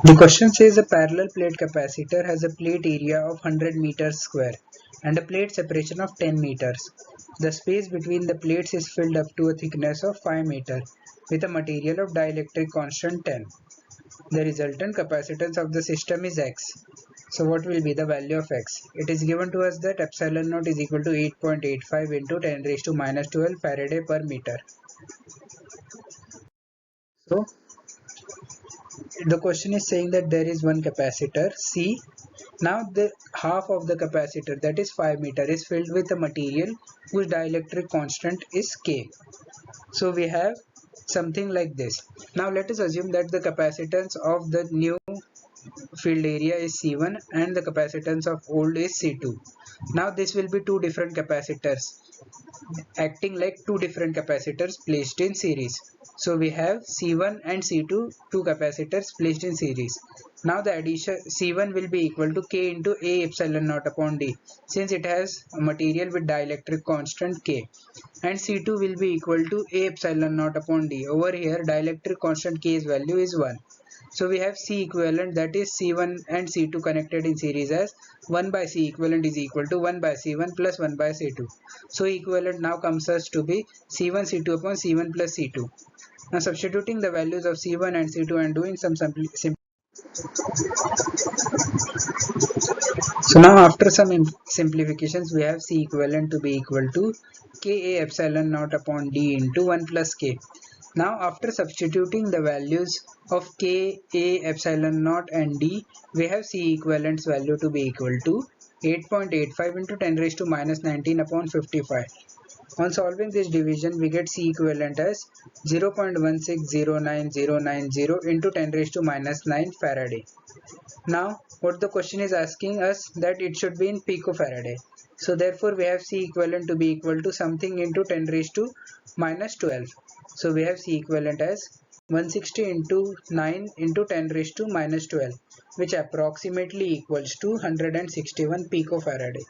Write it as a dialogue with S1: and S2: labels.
S1: The question says a parallel plate capacitor has a plate area of 100 meters square and a plate separation of 10 meters. The space between the plates is filled up to a thickness of 5 meters with a material of dielectric constant 10. The resultant capacitance of the system is X. So what will be the value of X? It is given to us that epsilon naught is equal to 8.85 into 10 raised to minus 12 Faraday per meter. So the question is saying that there is one capacitor C. Now the half of the capacitor, that is 5 meter, is filled with a material whose dielectric constant is K. So we have something like this. Now let us assume that the capacitance of the new field area is C1 and the capacitance of old is C2. Now this will be two different capacitors acting like two different capacitors placed in series. So we have C1 and C2, two capacitors placed in series. Now the addition C1 will be equal to K into A epsilon naught upon D, since it has a material with dielectric constant K, and C2 will be equal to A epsilon naught upon D. Over here dielectric constant K's value is 1. So we have C equivalent, that is C1 and C2 connected in series as 1 by C equivalent is equal to 1 by C1 plus 1 by C2. So equivalent now comes as to be C1 C2 upon C1 plus C2. Now substituting the values of C1 and C2 and doing some simplification. So now after some simplifications we have C equivalent to be equal to Ka epsilon naught upon D into 1 plus K. Now after substituting the values of K, A, epsilon naught and D, we have C equivalent's value to be equal to 8.85 into 10 raised to minus 19 upon 55. On solving this division, we get C equivalent as 0.1609090 into 10 raised to minus 9 Faraday. Now what the question is asking us that it should be in picofaraday. So therefore we have C equivalent to be equal to something into 10 raised to minus 12. So we have C equivalent as 160 into 9 into 10 raised to minus 12, which approximately equals to 161 picofaraday.